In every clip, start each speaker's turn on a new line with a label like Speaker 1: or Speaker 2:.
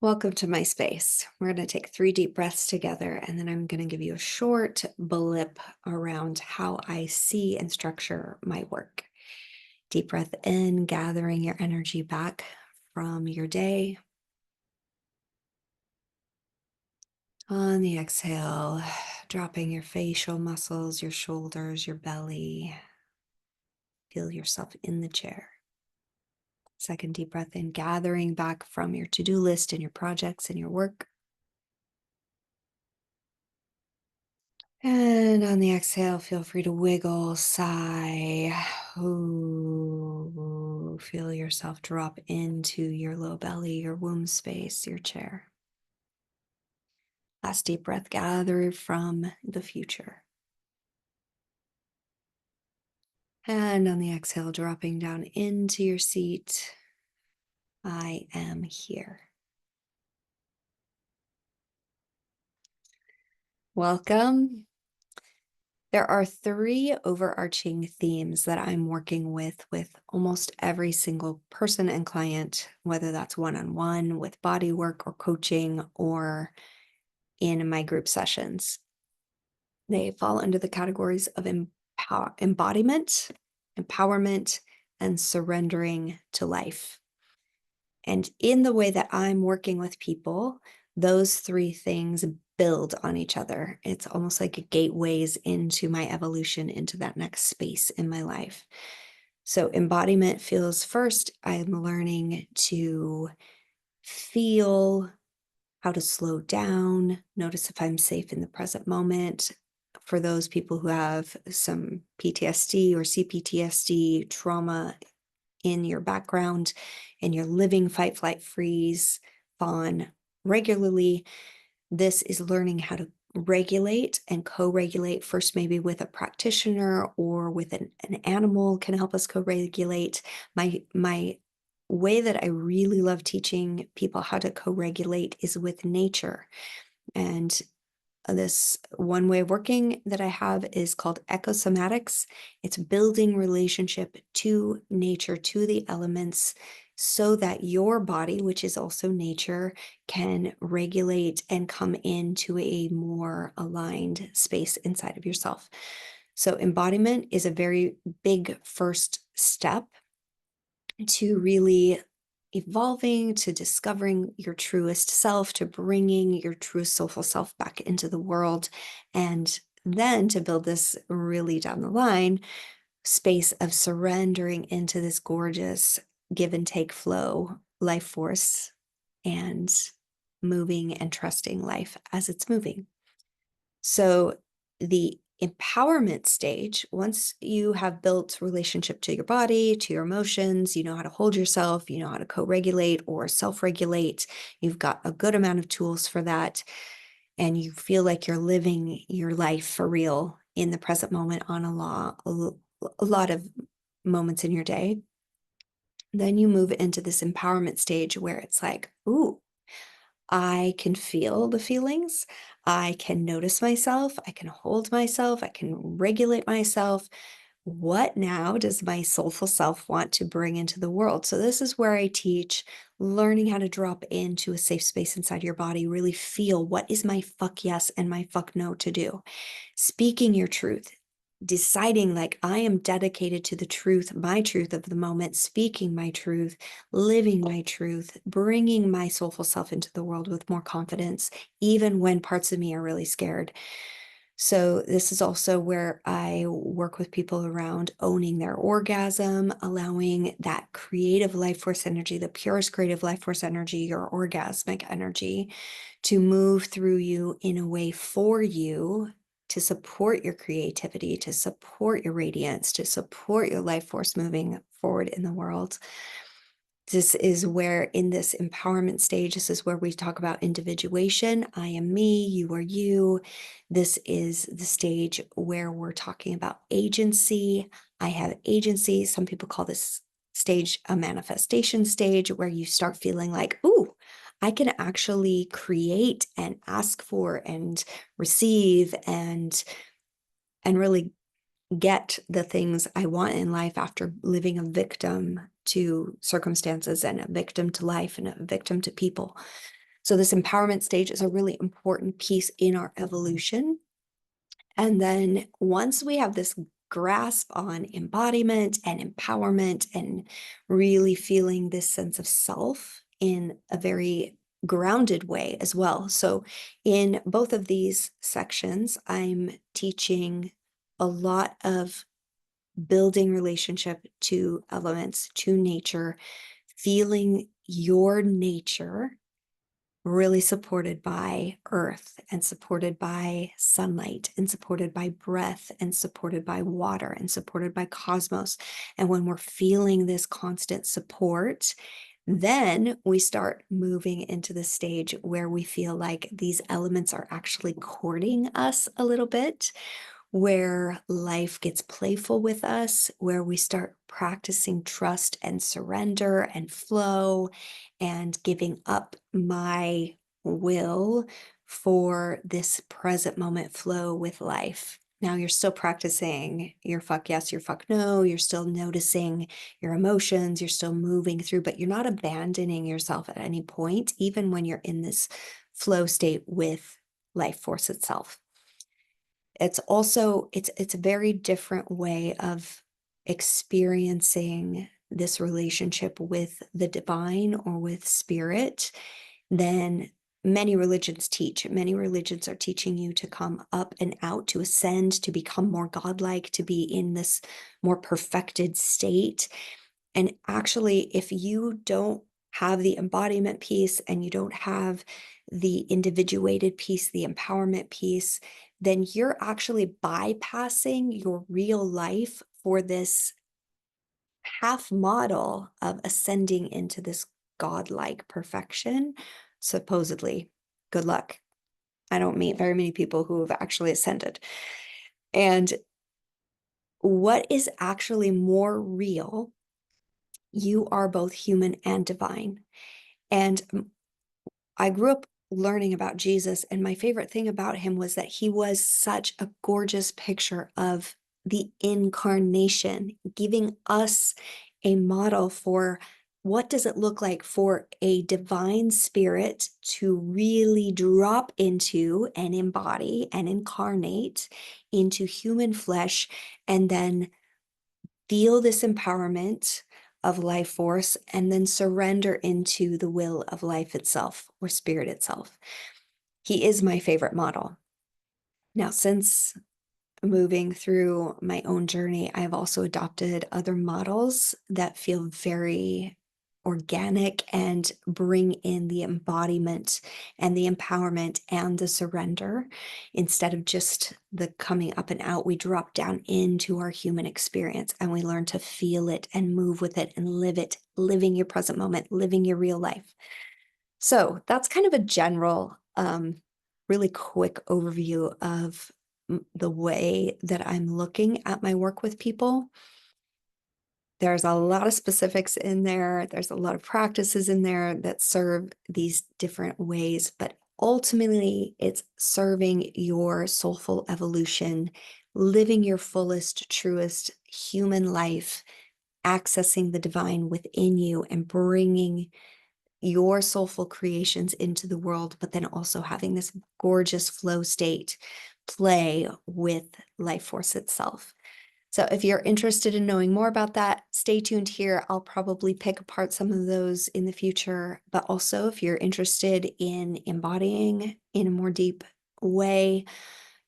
Speaker 1: Welcome to my space. We're going to take 3 deep breaths together, and then I'm going to give you a short blip around how I see and structure my work. Deep breath in, gathering your energy back from your day. On the exhale, dropping your facial muscles, your shoulders, your belly. Feel yourself in the chair. Second deep breath in, gathering back from your to-do list and your projects and your work. And on the exhale, feel free to wiggle, sigh. Ooh, feel yourself drop into your low belly, your womb space, your chair. Last deep breath, gather from the future. And on the exhale, dropping down into your seat. I am here. Welcome. There are 3 overarching themes that I'm working with almost every single person and client, whether that's one-on-one with body work or coaching or in my group sessions. They fall under the categories of embodiment, empowerment, and surrendering to life. And in the way that I'm working with people, those 3 things build on each other. It's almost like gateways into my evolution into that next space in my life. So embodiment feels first, I'm learning to feel how to slow down, notice if I'm safe in the present moment. For those people who have some PTSD or CPTSD trauma in your background and you're living fight, flight, freeze, fawn regularly, this is learning how to regulate and co-regulate, first maybe with a practitioner or with an animal can help us co-regulate. My way that I really love teaching people how to co-regulate is with nature. And this one way of working that I have is called ecosomatics. It's building relationship to nature, to the elements, so that your body, which is also nature, can regulate and come into a more aligned space inside of yourself. So embodiment is a very big first step to really evolving, to discovering your truest self, to bringing your true soulful self back into the world, and then to build this really down the line space of surrendering into this gorgeous give and take flow life force and moving and trusting life as it's moving. So the empowerment stage, once you have built relationship to your body, to your emotions, you know how to hold yourself, you know how to co-regulate or self-regulate, you've got a good amount of tools for that, and you feel like you're living your life for real in the present moment on a lot of moments in your day, then you move into this empowerment stage where it's like, ooh, I can feel the feelings. I can notice myself. I can hold myself. I can regulate myself. What now does my soulful self want to bring into the world? So, this is where I teach learning how to drop into a safe space inside your body, really feel what is my fuck yes and my fuck no to do. Speaking your truth, deciding like I am dedicated to the truth, my truth of the moment, speaking my truth, living my truth, bringing my soulful self into the world with more confidence, even when parts of me are really scared. So this is also where I work with people around owning their orgasm, allowing that creative life force energy, the purest creative life force energy, your orgasmic energy, to move through you in a way for you to support your creativity, to support your radiance, to support your life force moving forward in the world. This is where, in this empowerment stage, this is where we talk about individuation. I am me, you are you. This is the stage where we're talking about agency. I have agency. Some people call this stage a manifestation stage, where you start feeling like, ooh, I can actually create and ask for and receive and really get the things I want in life after living a victim to circumstances and a victim to life and a victim to people. So this empowerment stage is a really important piece in our evolution. And then once we have this grasp on embodiment and empowerment and really feeling this sense of self in a very grounded way as well. So in both of these sections, I'm teaching a lot of building relationship to elements, to nature, feeling your nature really supported by earth and supported by sunlight and supported by breath and supported by water and supported by cosmos. And when we're feeling this constant support, then we start moving into the stage where we feel like these elements are actually courting us a little bit, where life gets playful with us, where we start practicing trust and surrender and flow and giving up my will for this present moment flow with life. Now you're still practicing your fuck yes, your fuck no. You're still noticing your emotions. You're still moving through, but you're not abandoning yourself at any point, even when you're in this flow state with life force itself. It's also it's a very different way of experiencing this relationship with the divine or with spirit than many religions teach. Many religions are teaching you to come up and out, to ascend, to become more godlike, to be in this more perfected state. And actually, if you don't have the embodiment piece and you don't have the individuated piece, the empowerment piece, then you're actually bypassing your real life for this half model of ascending into this godlike perfection, supposedly. Good luck. I don't meet very many people who have actually ascended. And what is actually more real, you are both human and divine. And I grew up learning about Jesus, and my favorite thing about him was that he was such a gorgeous picture of the incarnation, giving us a model for what does it look like for a divine spirit to really drop into and embody and incarnate into human flesh, and then feel this empowerment of life force and then surrender into the will of life itself or spirit itself. He is my favorite model. Now, since moving through my own journey, I've also adopted other models that feel very organic and bring in the embodiment and the empowerment and the surrender. Instead of just the coming up and out, we drop down into our human experience and we learn to feel it and move with it and live it, living your present moment, living your real life. So that's kind of a general, really quick overview of the way that I'm looking at my work with people. There's a lot of specifics in there. There's a lot of practices in there that serve these different ways, but ultimately it's serving your soulful evolution, living your fullest, truest human life, accessing the divine within you and bringing your soulful creations into the world, but then also having this gorgeous flow state play with life force itself. So if you're interested in knowing more about that, stay tuned here. I'll probably pick apart some of those in the future, but also if you're interested in embodying in a more deep way,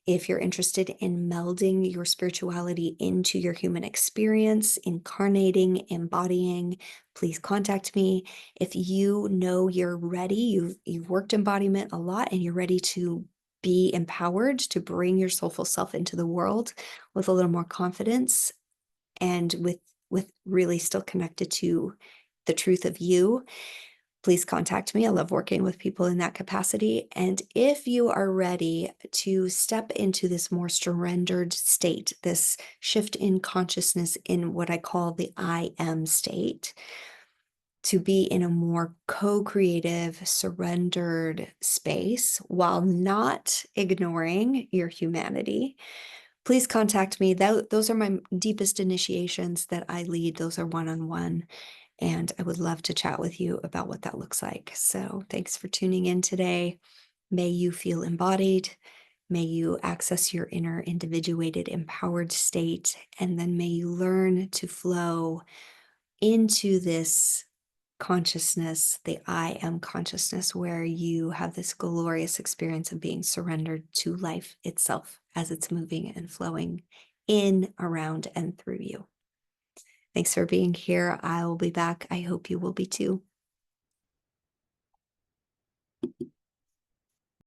Speaker 1: if you're interested in melding your spirituality into your human experience, incarnating, embodying, please contact me. If you know you're ready, you've worked embodiment a lot and you're ready to be empowered to bring your soulful self into the world with a little more confidence and with really still connected to the truth of you, please contact me. I love working with people in that capacity. And if you are ready to step into this more surrendered state, this shift in consciousness in what I call the I am state, to be in a more co-creative, surrendered space while not ignoring your humanity, please contact me. Those are my deepest initiations that I lead. Those are one-on-one. And I would love to chat with you about what that looks like. So thanks for tuning in today. May you feel embodied. May you access your inner individuated, empowered state. And then may you learn to flow into this consciousness, the I am consciousness, where you have this glorious experience of being surrendered to life itself as it's moving and flowing in, around, and through you. Thanks for being here. I will be back. I hope you will be too.